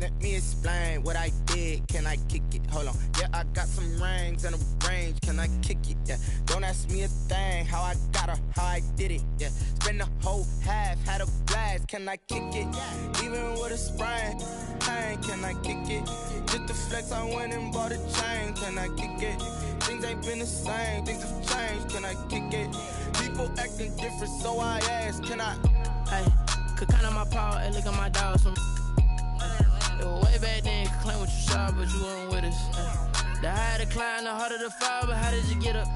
Let me explain what I did. Can I kick it? Hold on. Yeah, I got some rings and a range. Can I kick it? Yeah. Don't ask me a thing. How I got her, how I did it. Yeah. Spend the whole half, had a blast. Can I kick it? Even with a sprain. Pain, can I kick it? Just the flex, I went and bought a chain. Can I kick it? Things ain't been the same. Things have changed. Can I kick it? People acting different, so I ask. Can I? Hey, could count on my power and look at my dogs. It was way back then, could claim what you saw, but you weren't with us. The higher the climb, the harder the fall, but how did you get up?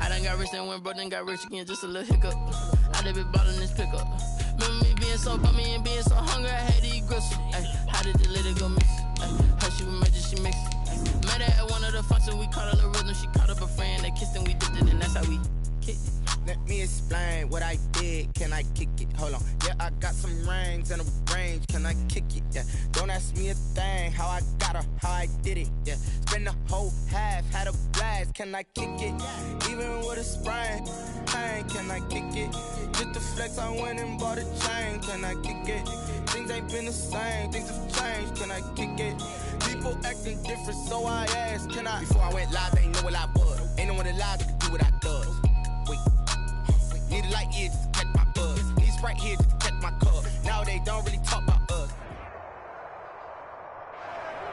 I done got rich and went broke, then got rich again, just a little hiccup. I done been ballin' this pickup. Remember me being so bummy and being so hungry, I had to eat gristle. Ay, how did you let it go miss? How she was magic, she mixed it. Met her at one of the functions, we caught a little rhythm, she caught up a friend, they kissed and we dipped it, and that's how we kicked it. Let me explain what I did. Can I kick it? Hold on. Yeah, I got some rings and a range. Can I kick it? Yeah. Don't ask me a thing. How I got her, how I did it. Yeah. Spend the whole half, had a blast. Can I kick it? Even with a sprain. Pain, can I kick it? Just the flex, I went and bought a chain. Can I kick it? Things ain't been the same. Things have changed. Can I kick it? People acting different, so I asked. Can I? Before I went live, they ain't know what I was. Ain't no one alive that could do what I does. Wait. Need a light year just to catch my buzz. Need Sprite here just to catch my cup. Now they don't really talk about us.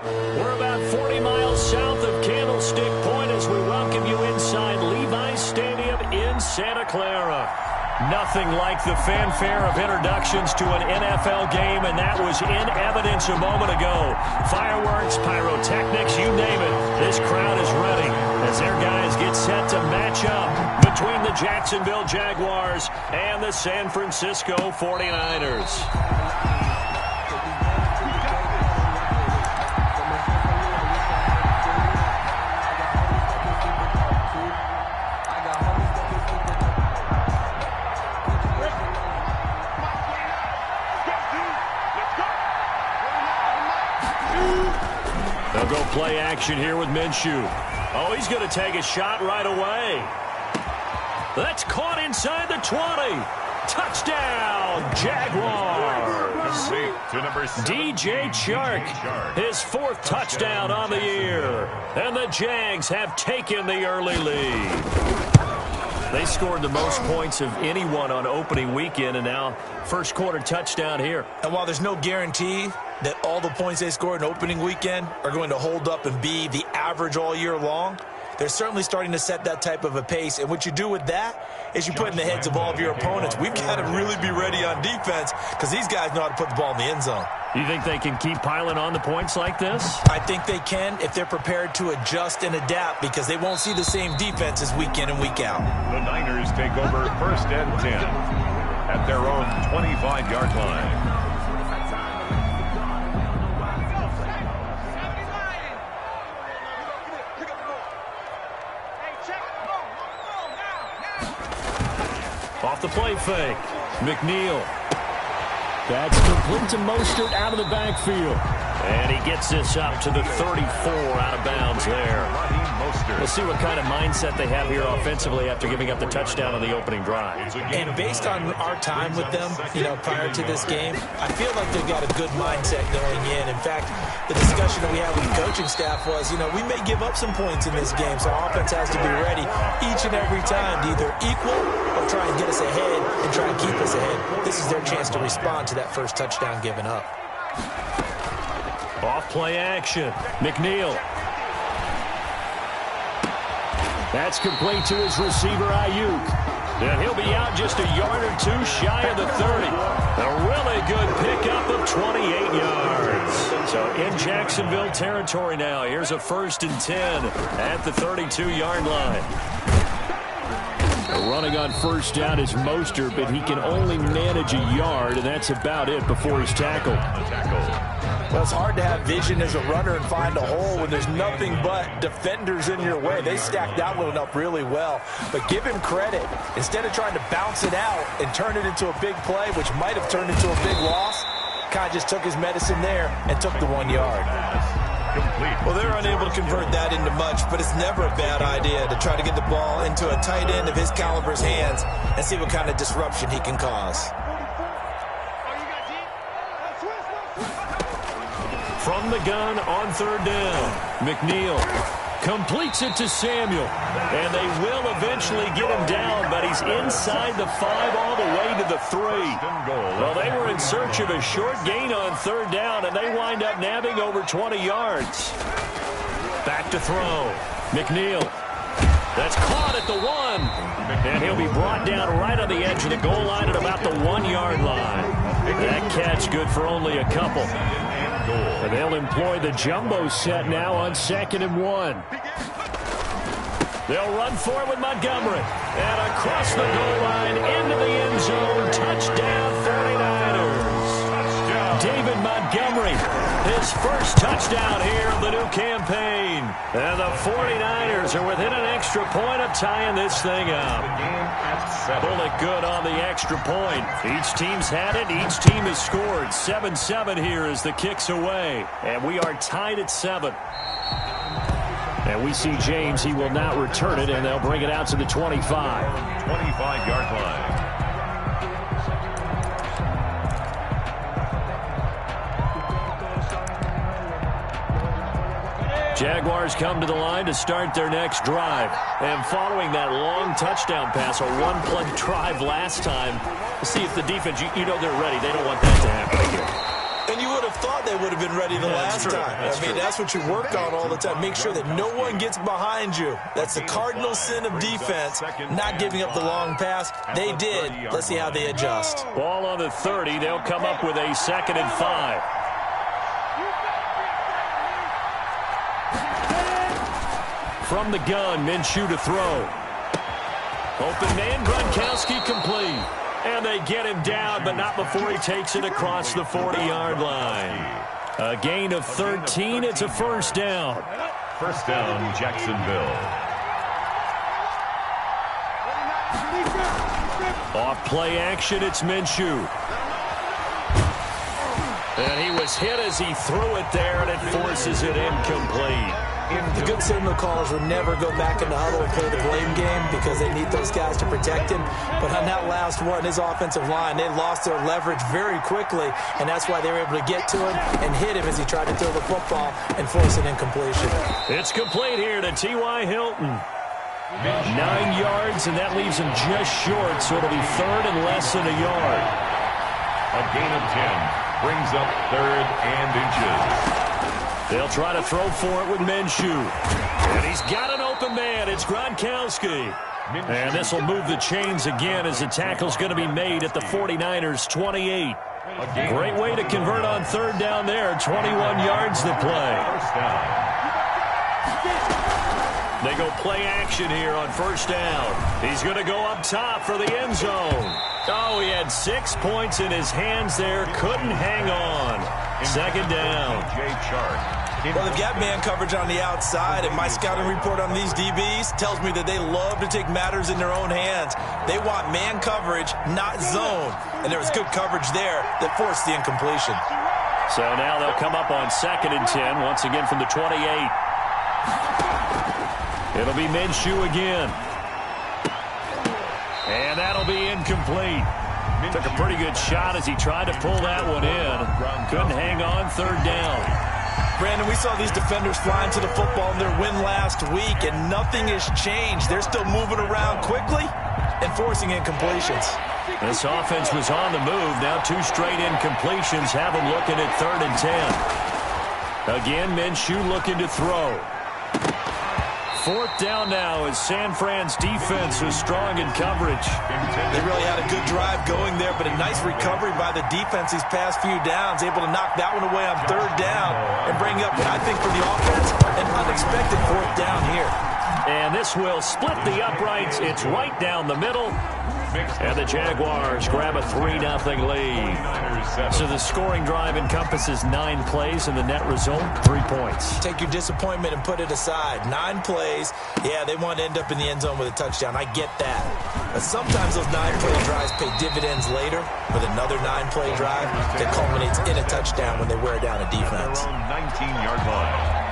We're about 40 miles south of Candlestick Point as we welcome you inside Levi's Stadium in Santa Clara. Nothing like the fanfare of introductions to an NFL game, and that was in evidence a moment ago. Fireworks, pyrotechnics, you name it. This crowd is ready as their guys get set to match up between the Jacksonville Jaguars and the San Francisco 49ers. They'll go play action here with Minshew. Oh, he's going to take a shot right away. That's caught inside the 20. Touchdown, Jaguars. DJ Chark, his fourth touchdown on the year. And the Jags have taken the early lead. They scored the most points of anyone on opening weekend, and now first quarter touchdown here. And while there's no guarantee that all the points they scored in opening weekend are going to hold up and be the average all year long, they're certainly starting to set that type of a pace. And what you do with that is you put in the heads of all of your opponents, we've got to really be ready on defense because these guys know how to put the ball in the end zone. You think they can keep piling on the points like this? I think they can if they're prepared to adjust and adapt because they won't see the same defenses week in and week out. The Niners take over 1st and 10 at their own 25-yard line. Off the play fake. McNeil. That's complete to Mostert out of the backfield. And he gets this up to the 34 out of bounds there. We'll see what kind of mindset they have here offensively after giving up the touchdown on the opening drive. And based on our time with them, prior to this game, I feel like they've got a good mindset going in. In fact, the discussion that we had with the coaching staff was, we may give up some points in this game, so our offense has to be ready each and every time to either equal or try and get us ahead and try and keep us ahead. This is their chance to respond to that first touchdown given up. Off play action. McNeil. That's complete to his receiver, Ayuk. And he'll be out just a yard or two shy of the 30. A really good pickup of 28 yards. So in Jacksonville territory now. Here's a 1st and 10 at the 32-yard line. Running on first down is Mostert, but he can only manage a yard, and that's about it before he's tackled. Well, it's hard to have vision as a runner and find a hole when there's nothing but defenders in your way. They stacked that one up really well. But give him credit. Instead of trying to bounce it out and turn it into a big play, which might have turned into a big loss, kind of just took his medicine there and took the 1 yard. Well, they're unable to convert that into much, but it's never a bad idea to try to get the ball into a tight end of his caliber's hands and see what kind of disruption he can cause. from the gun on third down. McNeil completes it to Samuel. And they will eventually get him down, but he's inside the 5 all the way to the 3. Well, they were in search of a short gain on third down, and they wind up nabbing over 20 yards. Back to throw. McNeil. That's caught at the 1. And he'll be brought down right on the edge of the goal line at about the 1-yard line. That catch good for only a couple. And they'll employ the jumbo set now on 2nd and 1. They'll run for it with Montgomery. And across the goal line into the end zone. Touchdown 49ers. David Montgomery, his first touchdown here of the new campaign. And the 49ers are within an extra point of tying this thing up. Bullet good on the extra point. Each team's had it. Each team has scored. 7-7 here as the kick's away. And we are tied at 7. And we see James. He will not return it, and they'll bring it out to the 25. 25-yard line. Jaguars come to the line to start their next drive. And following that long touchdown pass, a one-play drive last time, see if the defense, you know they're ready. They don't want that to happen again. And you would have thought they would have been ready the last time. That's what you work on all the time. Make sure that no one gets behind you. That's the cardinal sin of defense, not giving up the long pass. They did. Let's see how they adjust. Ball on the 30. They'll come up with a 2nd and 5. From the gun, Minshew to throw. Open man, Gronkowski complete. And they get him down, but not before he takes it across the 40-yard line. A gain of 13. It's a first down. First down, Jacksonville. Off play action, it's Minshew. And he was hit as he threw it there, and it forces it incomplete. The good signal callers would never go back in the huddle and play the blame game because they need those guys to protect him. But on that last one, his offensive line, they lost their leverage very quickly, and that's why they were able to get to him and hit him as he tried to throw the football and force an incompletion. It's complete here to T.Y. Hilton. 9 yards, and that leaves him just short, so it'll be third and less than a yard. A gain of 10 brings up 3rd and inches. They'll try to throw for it with Minshew. And he's got an open man. It's Gronkowski. And this will move the chains again as the tackle's going to be made at the 49ers' 28. Great way to convert on third down there. 21 yards to play. They go play action here on first down. He's going to go up top for the end zone. Oh, he had 6 points in his hands there. Couldn't hang on. Second down. Well, they've got man coverage on the outside, and my scouting report on these DBs tells me that they love to take matters in their own hands. They want man coverage, not zone. And there was good coverage there that forced the incompletion. So now they'll come up on 2nd and 10, once again from the 28. It'll be Minshew again. And that'll be incomplete. Took a pretty good shot as he tried to pull that one in. Couldn't hang on, third down. Brandon, we saw these defenders flying to the football in their win last week, and nothing has changed. They're still moving around quickly and forcing incompletions. This offense was on the move. Now 2 straight incompletions have them looking at 3rd and 10. Again, Minshew looking to throw. 4th down now as San Fran's defense was strong in coverage. They really had a good drive going there, but a nice recovery by the defense these past few downs, able to knock that one away on 3rd down and bring up, I think, for the offense, an unexpected 4th down here. And this will split the uprights. It's right down the middle. And the Jaguars grab a 3-0 lead. So the scoring drive encompasses 9 plays, and the net result, 3 points. Take your disappointment and put it aside. 9 plays. Yeah, they want to end up in the end zone with a touchdown. I get that. But sometimes those 9-play drives pay dividends later with another 9-play drive that culminates in a touchdown when they wear down a defense. 19-yard line.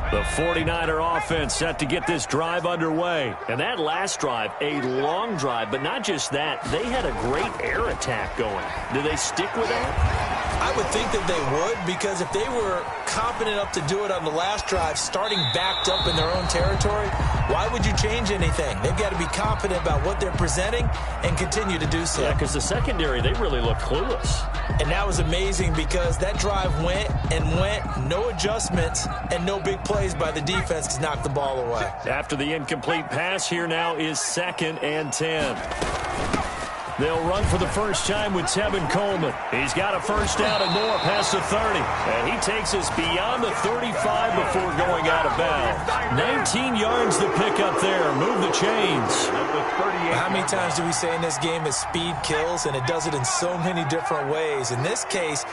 The 49er offense set to get this drive underway. And that last drive, a long drive, but not just that. They had a great air attack going. Do they stick with that? I would think that they would, because if they were confident enough to do it on the last drive, starting backed up in their own territory, why would you change anything? They've got to be confident about what they're presenting and continue to do so. Yeah, because the secondary, they really look clueless. And that was amazing because that drive went and went, no adjustments, and no big plays by the defense to knock the ball away. After the incomplete pass, here now is 2nd and 10. They'll run for the first time with Tevin Coleman. He's got a first down and more past the 30. And he takes us beyond the 35 before going out of bounds. 19 yards to pick up there. Move the chains. How many times do we say in this game that speed kills, and it does it in so many different ways? In this case,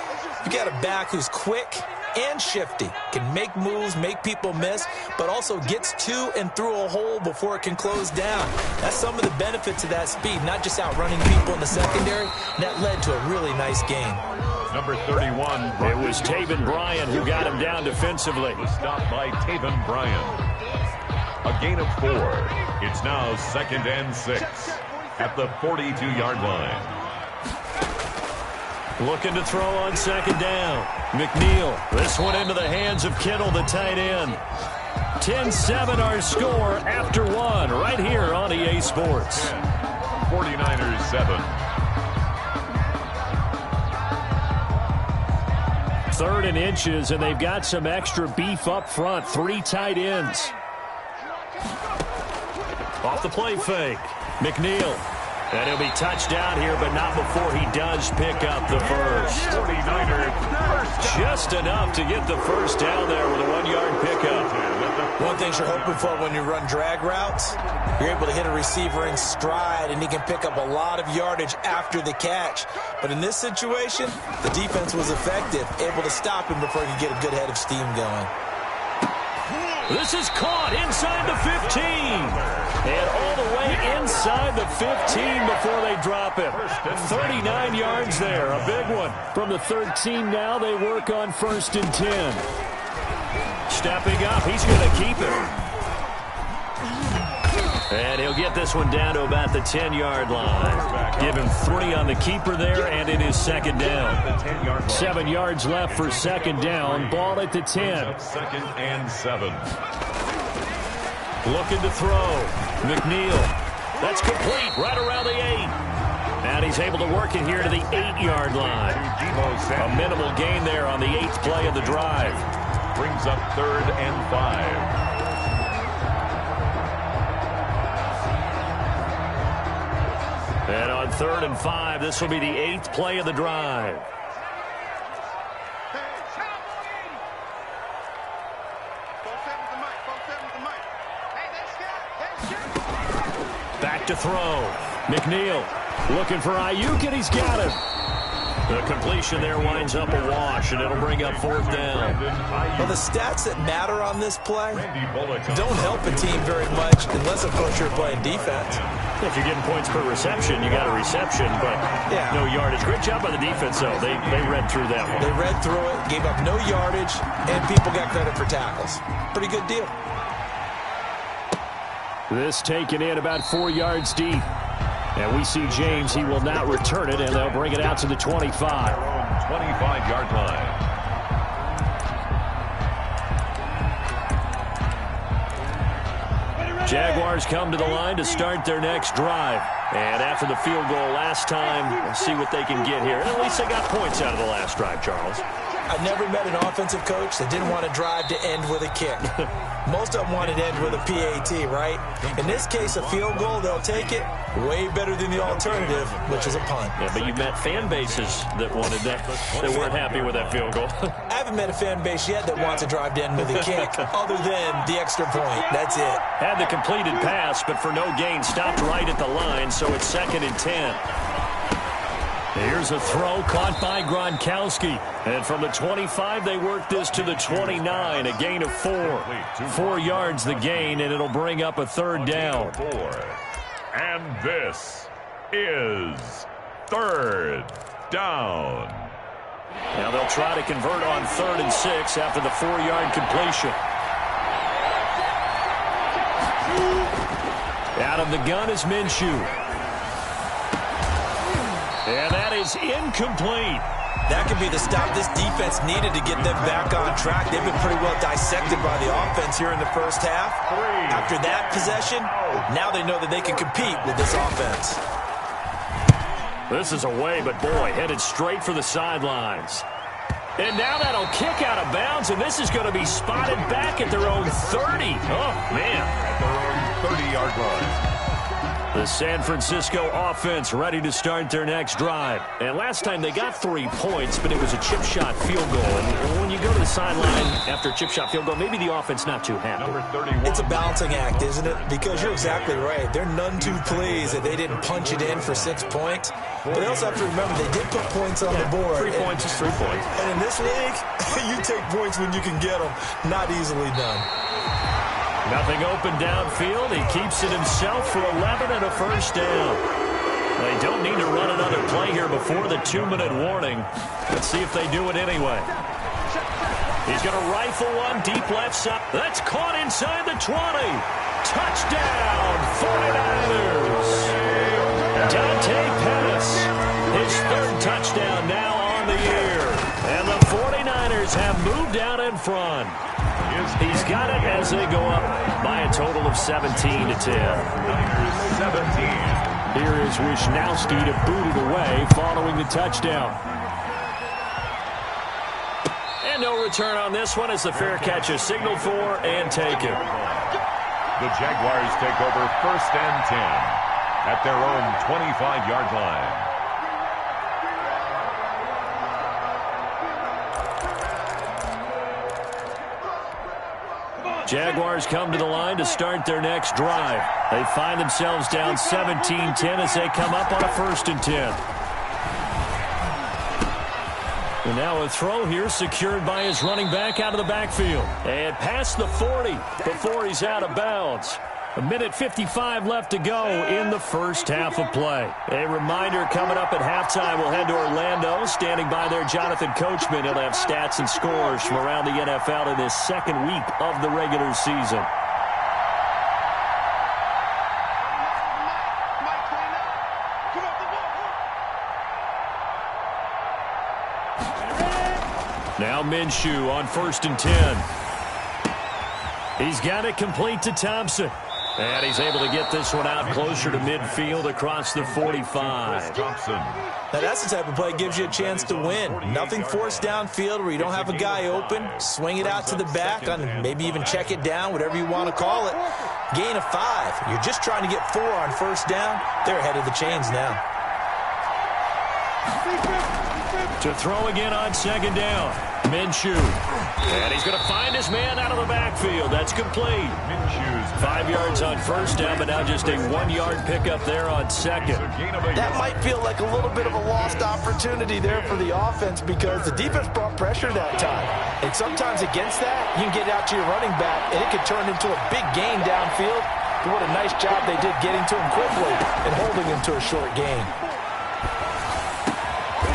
you got a back who's quick and shifty, can make moves, make people miss, but also gets to and through a hole before it can close down. That's some of the benefits of that speed, not just outrunning people in the secondary. And that led to a really nice game. Number 31. It was Taven Bryan who got him down defensively. Stopped by Taven Bryan. A gain of 4. It's now 2nd and 6 at the 42-yard line. Looking to throw on 2nd down. McNeil. This one into the hands of Kittle, the tight end. 10-7 our score after 1 right here on EA Sports. 49ers 7. 3rd and inches, and they've got some extra beef up front. 3 tight ends. Off the play fake. McNeil. And he'll be touched down here, but not before he does pick up the first. 49ers first. Just enough to get the first down there with a 1-yard pickup. One thing you're hoping for when you run drag routes, you're able to hit a receiver in stride, and he can pick up a lot of yardage after the catch. But in this situation, the defense was effective, able to stop him before he could get a good head of steam going. This is caught inside the 15. And all the way inside the 15 before they drop him. 39 yards there, a big one. From the 13 now, they work on 1st and 10. Stepping up, he's going to keep it. And he'll get this one down to about the 10-yard line. Give him 3 on the keeper there, and it is 2nd down. 7 yards left for 2nd down. Ball at the 10. 2nd and 7. Looking to throw. McNeil. That's complete right around the 8. And he's able to work it here to the 8-yard line. A minimal gain there on the 8th play of the drive. Brings up 3rd and 5. And on 3rd and 5, this will be the 8th play of the drive. Back to throw. McNeil looking for Ayuk, and he's got him. The completion there winds up a wash, and it'll bring up 4th down. Well, the stats that matter on this play don't help a team very much unless, of course, you're playing defense. If you're getting points per reception, you got a reception, but no yardage. Great job by the defense, though. They read through that one. They read through it, gave up no yardage, and people got credit for tackles. Pretty good deal. This taken in about 4 yards deep. And we see James. He will not return it, and they'll bring it out to the 25. 25-yard line. Jaguars come to the line to start their next drive. And after the field goal last time, we'll see what they can get here. And at least they got points out of the last drive, Charles. I've never met an offensive coach that didn't want to drive to end with a kick. Most of them wanted to end with a PAT, right? In this case, a field goal, they'll take it. Way better than the alternative, which is a punt. Yeah, but you've met fan bases that wanted that, that weren't happy with that field goal. I haven't met a fan base yet that wants to drive to end with a kick, other than the extra point. That's it. Had the completed pass, but for no gain, stopped right at the line, so it's 2nd and 10. Here's a throw caught by Gronkowski. And from the 25, they work this to the 29, a gain of 4. 4 yards the gain, and it'll bring up a 3rd down. And this is 3rd down. Now they'll try to convert on 3rd and 6 after the 4-yard completion. Out of the gun is Minshew. And that is incomplete. That could be the stop this defense needed to get them back on track. They've been pretty well dissected by the offense here in the first half. After that possession, now they know that they can compete with this offense. This is away, but boy, headed straight for the sidelines. And now that'll kick out of bounds, and this is going to be spotted back at their own 30. Oh, man. At their own 30-yard line. The San Francisco offense ready to start their next drive. And last time they got 3 points, but it was a chip shot field goal. And when you go to the sideline after a chip shot field goal, maybe the offense not too happy. Number 31. It's a balancing act, isn't it? Because you're exactly right. They're none too pleased that they didn't punch it in for 6 points. But they also have to remember they did put points on the board. 3 points is 3 points. And in this league, you take points when you can get them. Not easily done. Nothing open downfield. He keeps it himself for 11 and a first down. They don't need to run another play here before the 2-minute warning. Let's see if they do it anyway. He's going to rifle one deep left side. That's caught inside the 20. Touchdown, 49ers. Dante Pettis, his 3rd touchdown now on the year. And the 49ers have moved out in front. He's got it as they go up by a total of 17-10. 17. Here is Wisnowski to boot it away following the touchdown. And no return on this one as the fair catch is signaled for and taken. The Jaguars take over 1st and 10 at their own 25-yard line. Jaguars come to the line to start their next drive. They find themselves down 17-10 as they come up on a 1st and 10. And now a throw here secured by his running back out of the backfield. And past the 40 before he's out of bounds. 1:55 left to go in the first half of play. A reminder coming up at halftime, we'll head to Orlando. Standing by there, Jonathan Coachman. He'll have stats and scores from around the NFL in this 2nd week of the regular season. Now Minshew on 1st and 10. He's got it complete to Thompson. And he's able to get this one out closer to midfield across the 45. Now that's the type of play that gives you a chance to win. Nothing forced downfield where you don't have a guy open. Swing it out to the back, maybe even check it down, whatever you want to call it. Gain of 5. You're just trying to get 4 on 1st down. They're ahead of the chains now. To throw again on 2nd down. Minshew. And he's going to find his man out of the backfield. That's complete. 5 yards on 1st down, but now just a 1-yard pickup there on 2nd. That might feel like a little bit of a lost opportunity there for the offense because the defense brought pressure that time. And sometimes against that, you can get out to your running back, and it could turn into a big gain downfield. But what a nice job they did getting to him quickly and holding him to a short gain.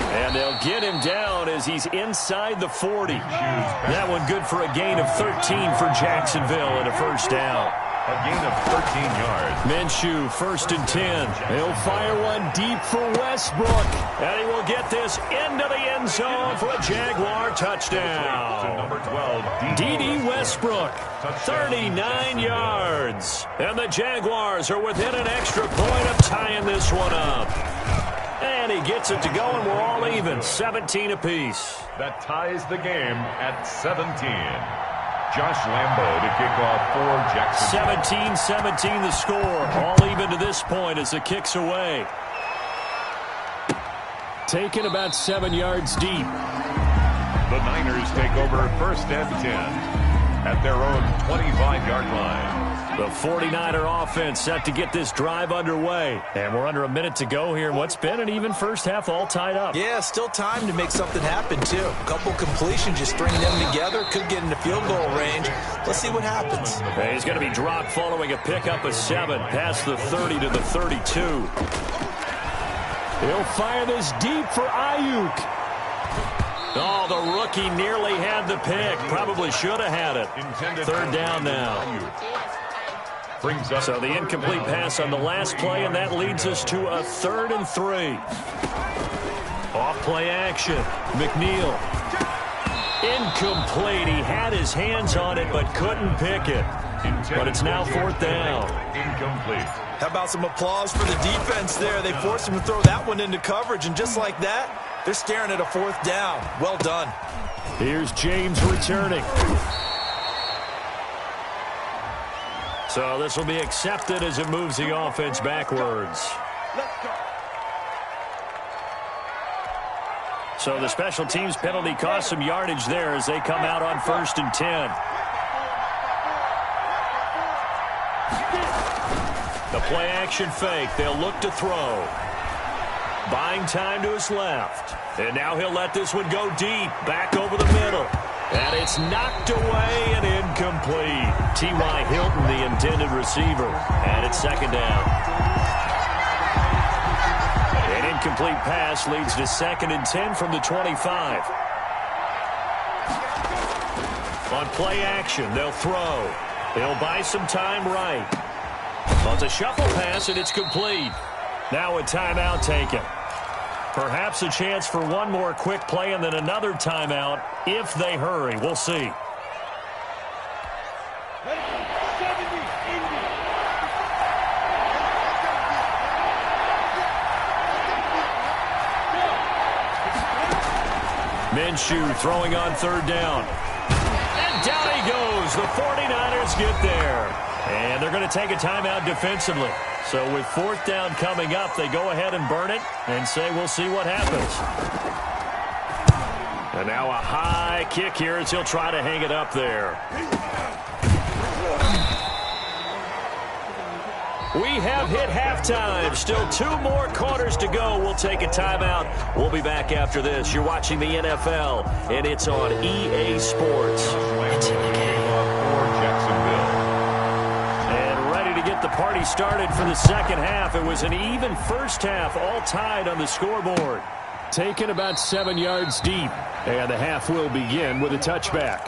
And they'll get him down as he's inside the 40. That one good for a gain of 13 for Jacksonville and a 1st down. A gain of 13 yards. Minshew, 1st and 10. He'll fire one deep for Westbrook. And he will get this into the end zone for a Jaguar touchdown. Number 12, D.D. Westbrook, 39 yards. And the Jaguars are within an extra point of tying this one up. And he gets it to go, and we're all even, 17 apiece. That ties the game at 17. Josh Lambo to kick off for Jacksonville. 17-17 the score. All even to this point as the kick's away. Taken about 7 yards deep. The Niners take over 1st and 10 at their own 25-yard line. The 49er offense set to get this drive underway. And we're under a minute to go here in what's been an even first half all tied up. Yeah, still time to make something happen, too. A couple completions, just string them together. Could get into field goal range. Let's see what happens. And he's going to be dropped following a pickup of 7 past the 30 to the 32. He'll fire this deep for Ayuk. Oh, the rookie nearly had the pick. Probably should have had it. 3rd down now. brings up. So the incomplete pass on the last play, and that leads us to a 3rd and 3. Off play action. McNeil. Incomplete. He had his hands on it but couldn't pick it. But it's now 4th down. Incomplete. How about some applause for the defense there? They forced him to throw that one into coverage, and just like that, they're staring at a 4th down. Well done. Here's James returning. So this will be accepted as it moves the offense backwards. So the special teams penalty cost some yardage there as they come out on 1st and 10. The play action fake. They'll look to throw. Buying time to his left. And now he'll let this one go deep. Back over the middle. And it's knocked away and incomplete. T.Y. Hilton, the intended receiver. And it's 2nd down. An incomplete pass leads to 2nd and 10 from the 25. On play action, they'll throw. They'll buy some time right. Well, it's a shuffle pass, and it's complete. Now a timeout taken. Perhaps a chance for one more quick play and then another timeout if they hurry. We'll see. Minshew throwing on 3rd down. And down he goes. The 49ers get there. And they're going to take a timeout defensively. So with 4th down coming up, they go ahead and burn it and say we'll see what happens. And now a high kick here as he'll try to hang it up there. We have hit halftime. Still 2 more quarters to go. We'll take a timeout. We'll be back after this. You're watching the NFL, and it's on EA Sports. It's in the game. Get the party started for the 2nd half. It was an even first half, all tied on the scoreboard. Taken about 7 yards deep, and the half will begin with a touchback.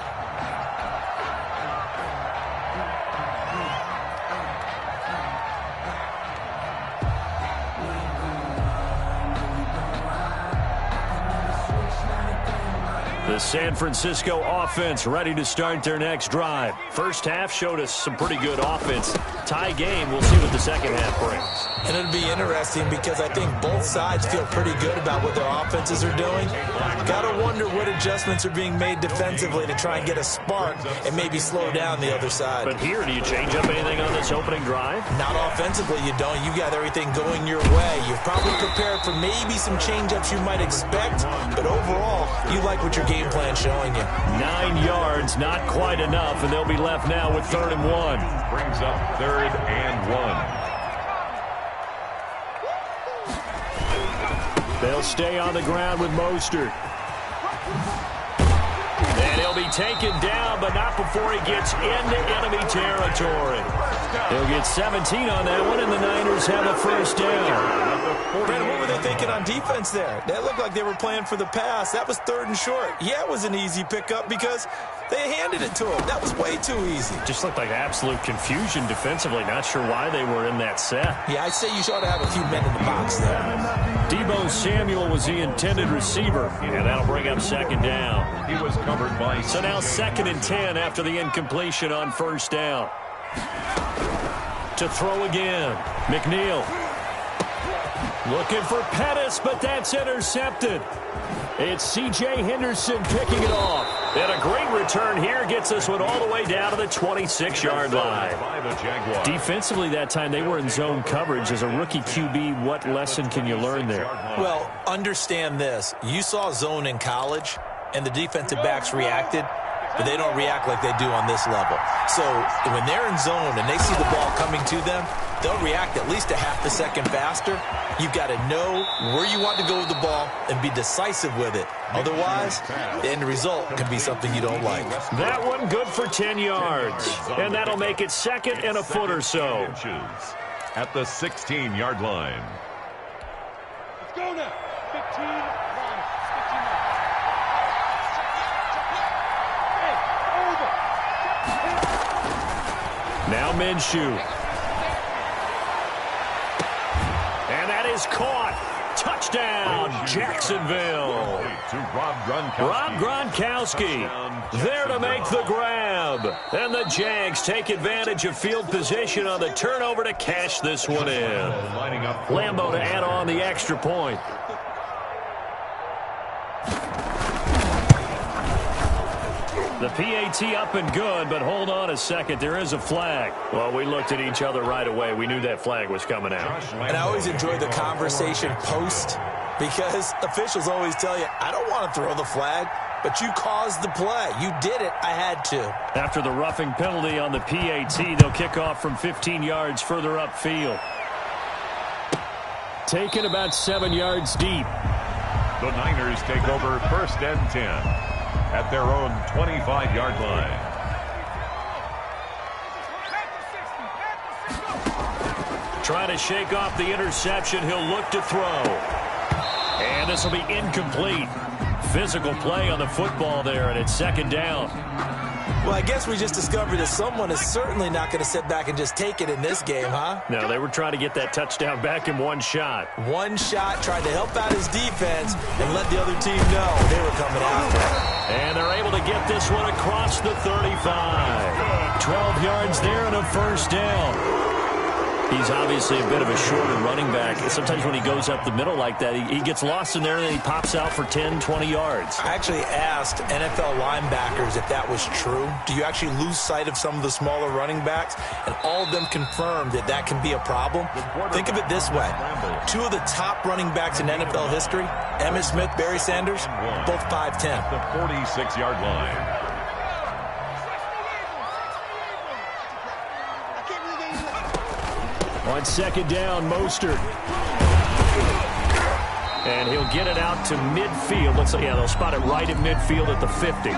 The San Francisco offense ready to start their next drive. First half showed us some pretty good offense. Tie game. We'll see what the 2nd half brings. And it'll be interesting because I think both sides feel pretty good about what their offenses are doing. Got to wonder what adjustments are being made defensively to try and get a spark and maybe slow down the other side. But here, do you change up anything on this opening drive? Not offensively, you don't. You got everything going your way. You've probably prepared for maybe some change-ups you might expect, but overall, you like what your game plan showing you. 9 yards, not quite enough, and they'll be left now with 3rd and 1. Brings up 3rd and 1. They'll stay on the ground with Mostert. And he'll be taken down, but not before he gets into enemy territory. He'll get 17 on that one, and the Niners have a 1st down. Brandon, what were they thinking on defense there? That looked like they were playing for the pass. That was 3rd and short. Yeah, it was an easy pickup because they handed it to him. That was way too easy. Just looked like absolute confusion defensively. Not sure why they were in that set. Yeah, I'd say you ought to have a few men in the box there. Deebo Samuel was the intended receiver, and that'll bring up 2nd down. He was covered by... So now 2nd and 10 after the incompletion on 1st down. To throw again. McNeil. Looking for Pettis, but that's intercepted. It's C.J. Henderson picking it off. And a great return here gets this one all the way down to the 26-yard line. Defensively that time, they were in zone coverage. As a rookie QB, what lesson can you learn there? Well, understand this. You saw zone in college, and the defensive backs reacted, but they don't react like they do on this level. So when they're in zone and they see the ball coming to them, they'll react at least a half a second faster. You've got to know where you want to go with the ball and be decisive with it. Otherwise, the end result can be something you don't like. That one good for 10 yards. And that'll make it 2nd and a foot or so. At the 16-yard line. Let's go now. 15. Now Minshew. is caught. Touchdown, Jacksonville. To Rob Gronkowski there to make the grab. And the Jags take advantage of field position on the turnover to cash this one in. Lambeau to add on the extra point. The PAT up and good, but hold on a second. There is a flag. Well, we looked at each other right away. We knew that flag was coming out. And I always enjoy the conversation post because officials always tell you, I don't want to throw the flag, but you caused the play. You did it. I had to. After the roughing penalty on the PAT, they'll kick off from 15 yards further upfield. Taken about 7 yards deep. The Niners take over 1st and 10. At their own 25-yard line. Trying to shake off the interception. He'll look to throw. And this will be incomplete. Physical play on the football there, and it's 2nd down. Well, I guess we just discovered that someone is certainly not going to sit back and just take it in this game, huh? No, they were trying to get that touchdown back in one shot. One shot, tried to help out his defense and let the other team know they were coming after it. And they're able to get this one across the 35. 12 yards there and a 1st down. He's obviously a bit of a shorter running back. Sometimes when he goes up the middle like that, he gets lost in there and then he pops out for 10, 20 yards. I actually asked NFL linebackers if that was true. Do you actually lose sight of some of the smaller running backs? And all of them confirmed that that can be a problem. Think of it this way. 2 of the top running backs in NFL history, Emmitt Smith, Barry Sanders, both 5'10". The 46-yard line. On 2nd down, Mostert. And he'll get it out to midfield. Looks like, yeah, they'll spot it right at midfield at the 50.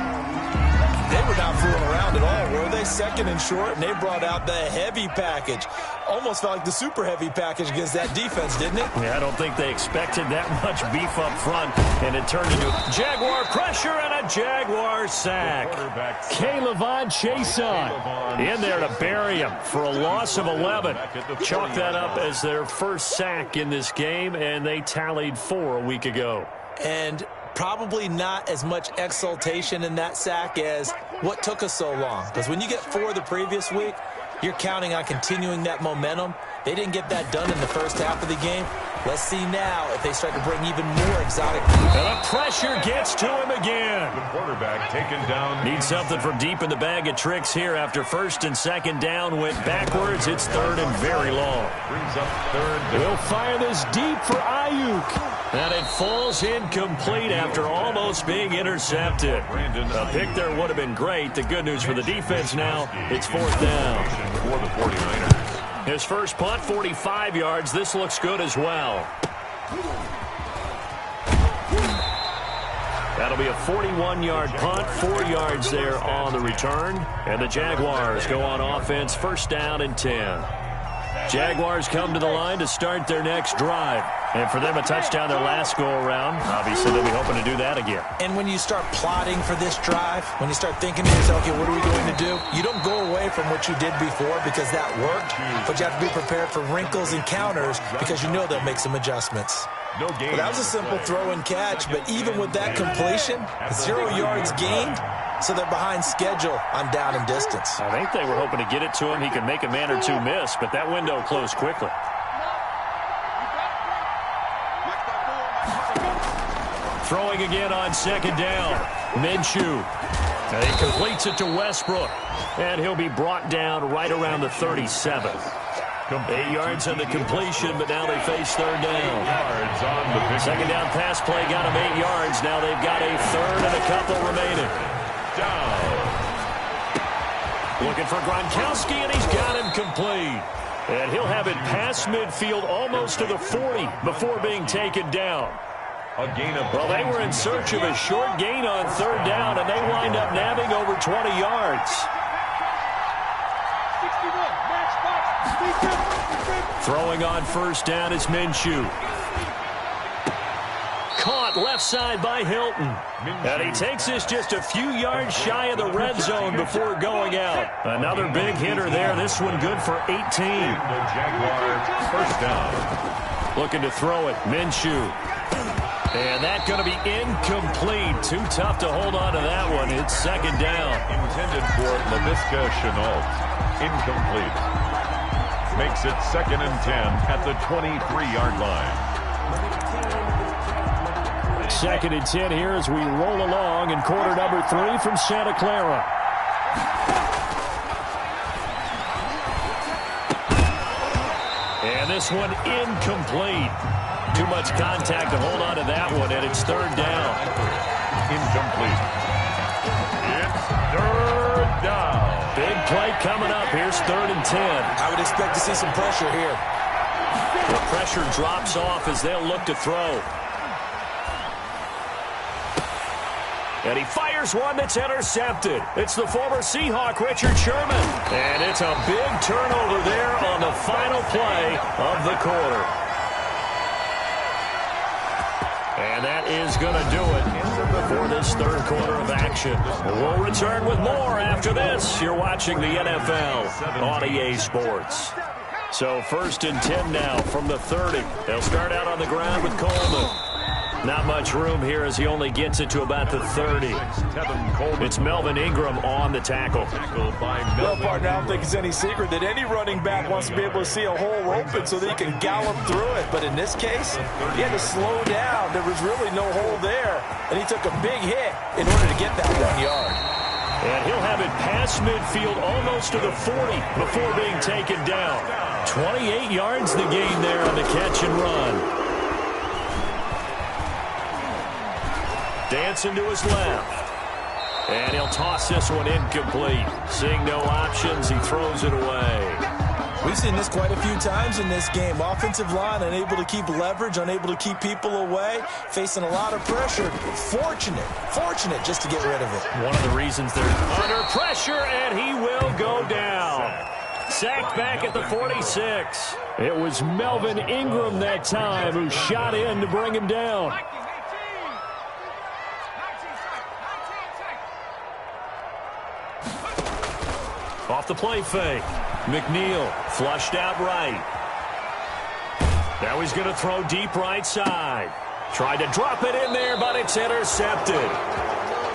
They were not fooling around at all, were they? 2nd and short, and they brought out the heavy package. Almost felt like the super heavy package against that defense, didn't it? Yeah, I don't think they expected that much beef up front, and it turned into Jaguar pressure and a Jaguar sack. K'Lavon Chaisson in there to bury him for a loss of 11. Chalk that up as their first sack in this game, and they tallied 4 a week ago. And probably not as much exultation in that sack as what took us so long. Because when you get 4 the previous week, you're counting on continuing that momentum. They didn't get that done in the first half of the game. Let's see now if they start to bring even more exotic. And the pressure gets to him again. The quarterback taken down. Needs something from deep in the bag of tricks here after 1st and 2nd down. Went backwards. It's 3rd and very long. Brings up 3rd. He'll fire this deep for Ayuk. And it falls incomplete after almost being intercepted. A pick there would have been great. The good news for the defense now, it's 4th down. For the 49ers. His first punt, 45 yards. This looks good as well. That'll be a 41-yard punt, 4 yards there on the return. And the Jaguars go on offense, 1st down and 10. Jaguars come to the line to start their next drive. And for them, a touchdown their last go-around. Obviously, they'll be hoping to do that again. And when you start plotting for this drive, when you start thinking to yourself, okay, what are we going to do? You don't go away from what you did before because that worked, but you have to be prepared for wrinkles and counters because you know they'll make some adjustments. No game. Well, that was a simple throw and catch, but even with that completion, 0 yards gained, so they're behind schedule on down and distance. I think they were hoping to get it to him. He could make a man or two miss, but that window closed quickly. Throwing again on 2nd down. Minshew. And he completes it to Westbrook. And he'll be brought down right around the 37. 8 yards on the completion, but now they face 3rd down. 2nd down pass play got him 8 yards. Now they've got a 3rd and a couple remaining. Down. Looking for Gronkowski, and he's got him complete. And he'll have it past midfield almost to the 40 before being taken down. A gain of well, they were in search of a short gain on 3rd down, and they wind up nabbing over 20 yards. 61, Throwing on 1st down is Minshew. Caught left side by Hilton. And he takes this just a few yards shy of the red zone before going out. Another big hitter there. This one good for 18. The Jaguars 1st down. Looking to throw it. Minshew. And that's going to be incomplete. Too tough to hold on to that one. It's second down. Intended for LaVisca Chenault. Incomplete. Makes it 2nd and 10 at the 23-yard line. 2nd and 10 here as we roll along in quarter number 3 from Santa Clara. And this one incomplete. Too much contact to hold on to that one, and it's 3rd down. Incomplete. It's 3rd down. Big play coming up. Here's 3rd and 10. I would expect to see some pressure here. The pressure drops off as they'll look to throw. And he fires one that's intercepted. It's the former Seahawk, Richard Sherman. And it's a big turnover there on the final play of the quarter. And that is going to do it for this 3rd quarter of action. We'll return with more after this. You're watching the NFL on EA Sports. So 1st and 10 now from the 30. They'll start out on the ground with Coleman. Not much room here as he only gets it to about the 30. It's Melvin Ingram on the tackle. Well, partner, I don't think it's any secret that any running back wants to be able to see a hole open so that he can gallop through it. But in this case, he had to slow down. There was really no hole there. And he took a big hit in order to get that 1 yard. And he'll have it past midfield almost to the 40 before being taken down. 28 yards the gain there on the catch and run. Dancing to his left. And he'll toss this one incomplete. Seeing no options, he throws it away. We've seen this quite a few times in this game. Offensive line unable to keep leverage, unable to keep people away, facing a lot of pressure. Fortunate just to get rid of it. One of the reasons they're under pressure, and he will go down. Sacked back at the 46. It was Melvin Ingram that time who shot in to bring him down. Off the play fake. McNeil flushed out right. Now he's going to throw deep right side. Tried to drop it in there, but it's intercepted.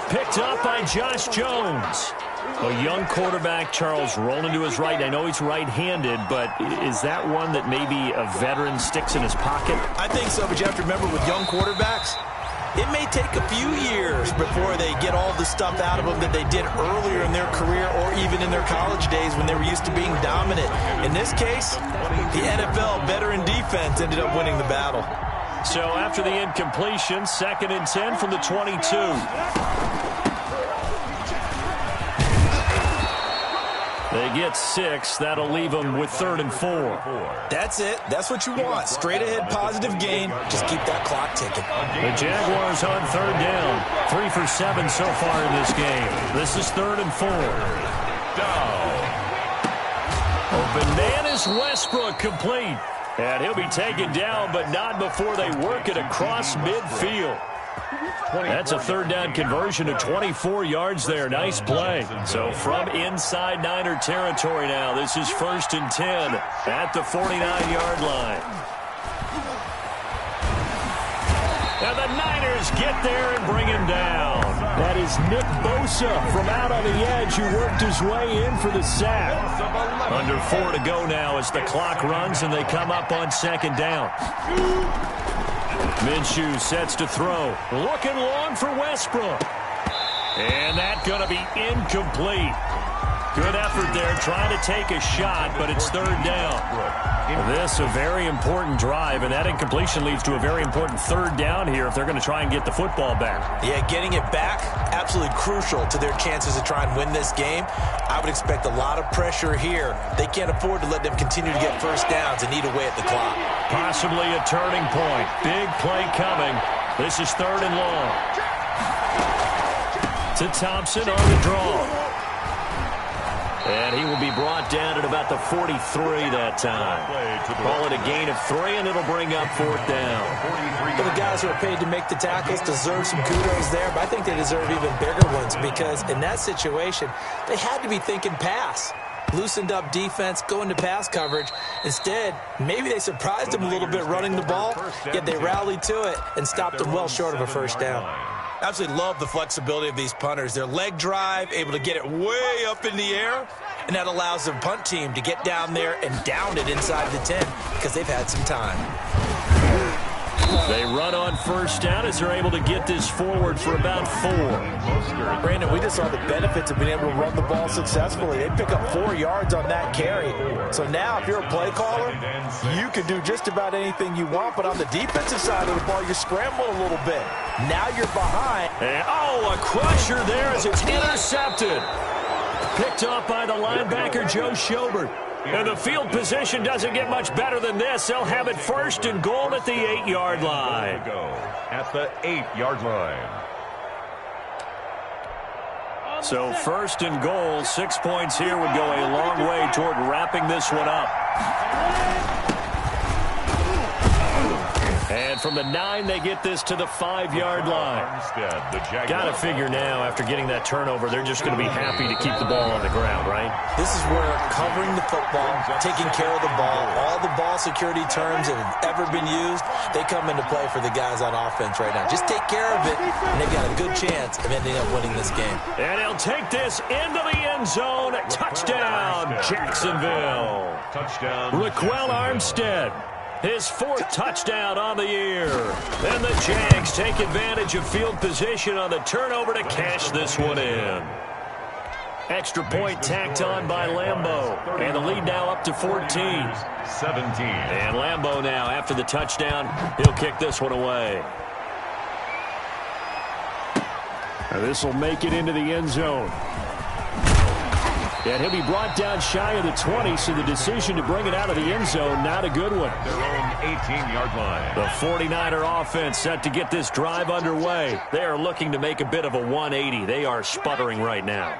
Picked up by Josh Jones. A young quarterback, Charles, rolling to his right. I know he's right-handed, but is that one that maybe a veteran sticks in his pocket? I think so, but you have to remember with young quarterbacks, it may take a few years before they get all the stuff out of them that they did earlier in their career or even in their college days when they were used to being dominant. In this case, the NFL veteran defense ended up winning the battle. So after the incompletion, 2nd and 10 from the 22. They get 6. That'll leave them with 3rd and 4. That's it. That's what you want. Straight ahead positive gain. Just keep that clock ticking. The Jaguars on 3rd down. 3 for 7 so far in this game. This is 3rd and 4. Down. Open man is Westbrook, complete. And he'll be taken down, but not before they work it across midfield. That's a 3rd down conversion of 24 yards there. Nice play. So from inside Niner territory now, this is 1st and 10 at the 49-yard line. Now the Niners get there and bring him down. That is Nick Bosa from out on the edge who worked his way in for the sack. Under 4 to go now as the clock runs and they come up on 2nd down. Minshew sets to throw. Looking long for Westbrook. And that's going to be incomplete. Good effort there trying to take a shot, but it's 3rd down. This a very important drive, and that incompletion leads to a very important 3rd down here if they're going to try and get the football back. Yeah, getting it back, absolutely crucial to their chances to try and win this game. I would expect a lot of pressure here. They can't afford to let them continue to get 1st downs and eat away at the clock. Possibly a turning point. Big play coming. This is 3rd and long. To Thompson on the draw. And he will be brought down at about the 43 that time. Call it a gain of 3, and it'll bring up 4th down. Well, the guys who are paid to make the tackles deserve some kudos there, but I think they deserve even bigger ones because in that situation, they had to be thinking pass. loosened up defense, going to pass coverage. Instead, maybe they surprised him a little bit running the ball, yet they rallied to it and stopped him well short of a first down. Absolutely love the flexibility of these punters. Their leg drive, able to get it way up in the air, and that allows the punt team to get down there and down it inside the 10 because they've had some time. They run on first down as they're able to get this forward for about 4. Brandon, we just saw the benefits of being able to run the ball successfully. They pick up 4 yards on that carry. So now, if you're a play caller, you can do just about anything you want. But on the defensive side of the ball, you're scrambling a little bit. Now you're behind. And, a crusher there as it's intercepted. Picked off by the linebacker, Joe Schobert. And the field position doesn't get much better than this. They'll have it first and goal at the 8-yard line. At the 8-yard line. So first and goal, 6 points here would go a long way toward wrapping this one up. And from the 9, they get this to the 5-yard line. Got to figure now, after getting that turnover, they're just going to be happy to keep the ball on the ground, right? This is where covering the football, taking care of the ball, all the ball security terms that have ever been used, they come into play for the guys on offense right now. Just take care of it, and they've got a good chance of ending up winning this game. And he'll take this into the end zone. Touchdown, Jacksonville. Touchdown. Raquel Armstead. His 4th touchdown on the year. And the Jags take advantage of field position on the turnover to cash this one in. Extra point tacked on by Lambeau. And the lead now up to 14. 17. And Lambeau now, after the touchdown, he'll kick this one away. Now this will make it into the end zone. And he'll be brought down shy of the 20, so the decision to bring it out of the end zone, not a good one. Their own 18-yard line. The 49er offense set to get this drive underway. They are looking to make a bit of a 180. They are sputtering right now.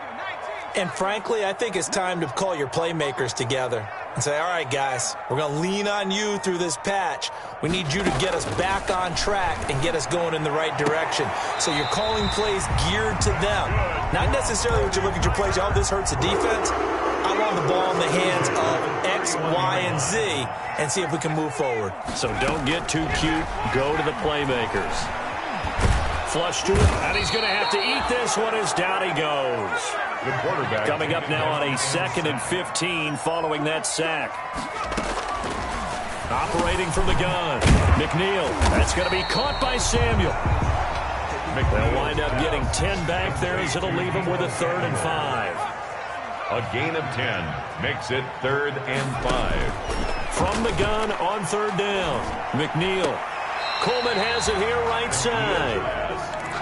And frankly, I think it's time to call your playmakers together and say, all right, guys, we're going to lean on you through this patch. We need you to get us back on track and get us going in the right direction. So you're calling plays geared to them. Not necessarily what you look at your plays, oh, this hurts the defense. I want the ball in the hands of X, Y, and Z and see if we can move forward. So don't get too cute. Go to the playmakers. Flush to him, and he's going to have to eat this one as down he goes. The quarterback. Coming up now on a 2nd and 15 following that sack. Operating from the gun. McNeil. That's going to be caught by Samuel. They'll wind up getting 10 back there as it'll leave them with a 3rd and 5. A gain of 10 makes it 3rd and 5. From the gun on 3rd down. McNeil. Coleman has it here right side.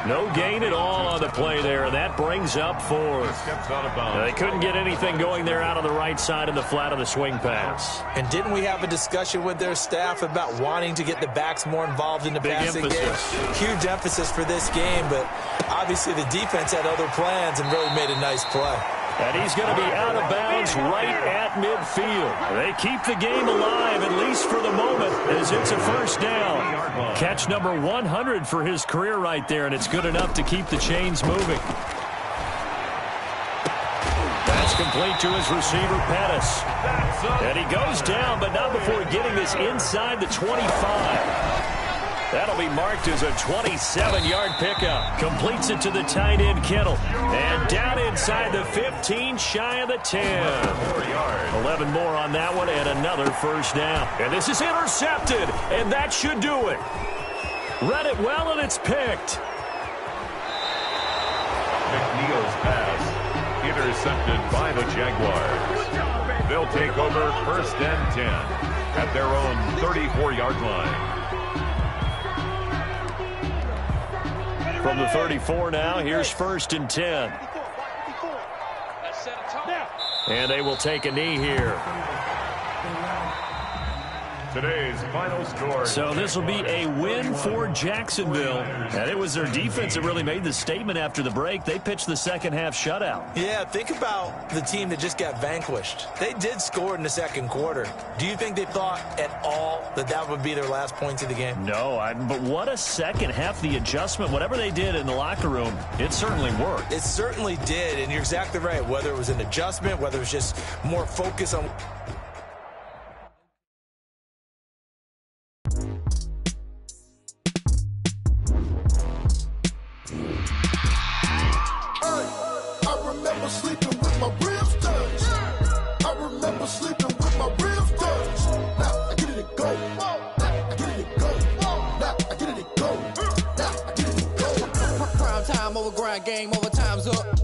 No gain at all on the play there, and that brings up 4. Steps out of bounds. They couldn't get anything going there out on the right side in the flat of the swing pass. And didn't we have a discussion with their staff about wanting to get the backs more involved in the passing game? Huge emphasis for this game, but obviously the defense had other plans and really made a nice play. And he's going to be out of bounds right at midfield. They keep the game alive, at least for the moment, as it's a first down. Catch number 100 for his career right there, and it's good enough to keep the chains moving. That's complete to his receiver, Pettis. And he goes down, but not before getting this inside the 25. That'll be marked as a 27-yard pickup. Completes it to the tight end, Kittle. And down inside the 15, shy of the 10. 11 more on that one, and another first down. And this is intercepted, and that should do it. Read it well, and it's picked. McNeil's pass intercepted by the Jaguars. They'll take over 1st and 10 at their own 34-yard line. From the 34 now, here's 1st and 10. And they will take a knee here. Today's final score. So this will be a win for Jacksonville. And it was their defense that really made the statement after the break. They pitched the second half shutout. Yeah, think about the team that just got vanquished. They did score in the second quarter. Do you think they thought at all that that would be their last points of the game? No, but what a second half. The adjustment, whatever they did in the locker room, it certainly worked. It certainly did, and you're exactly right. Whether it was an adjustment, whether it was just more focus on... Game over, time's up.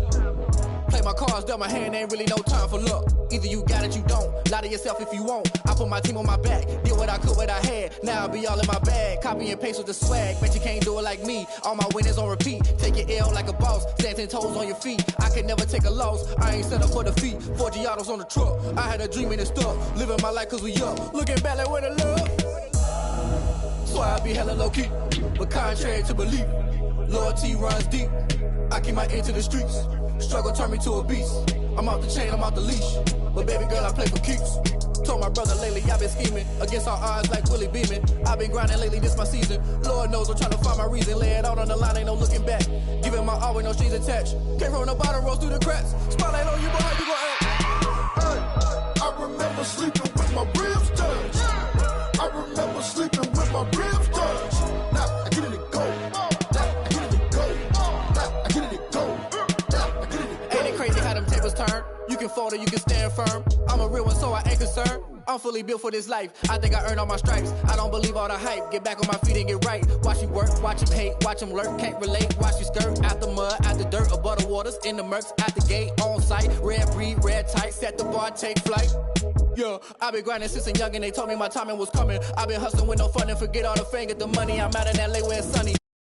Play my cards, dealt my hand, ain't really no time for luck. Either you got it, you don't. Lie to yourself if you won't. I put my team on my back, did what I could, what I had. Now I'll be all in my bag, copy and paste with the swag. Bet you can't do it like me. All my winners on repeat. Take your L like a boss, stand 10 toes on your feet. I can never take a loss, I ain't set up for defeat. 4 Giottos on the truck, I had a dream and it stuck. Living my life cause we up, looking back like where the love. So I be hella low key, but contrary to belief, loyalty runs deep. I keep my ear to the streets. Struggle turn me to a beast. I'm out the chain, I'm out the leash. But baby girl, I play for keeps. Told my brother lately, I've been scheming against all odds like Willie Beeman. I've been grinding lately, this my season. Lord knows I'm trying to find my reason. Lay it out on the line, ain't no looking back. Giving my all with no strings attached. Can't roll no bottom, rolls through the cracks. Spotlight on you, boy, how you gon' act? I remember sleeping with my ribs touched. I remember sleeping with my ribs touched. Now I get it to go. You can fold or you can stand firm. I'm a real one, so I ain't concerned. I'm fully built for this life. I think I earned all my stripes. I don't believe all the hype. Get back on my feet and get right. Watch you work, watch him hate, watch him lurk. Can't relate, watch you skirt. Out the mud, out the dirt, above the waters, in the murks, out the gate, on site. Red breed, red tight, set the bar, take flight. Yeah, I've been grinding since a young and they told me my timing was coming. I've been hustling with no fun and forget all the fame, get the money. I'm out in LA where it's sunny.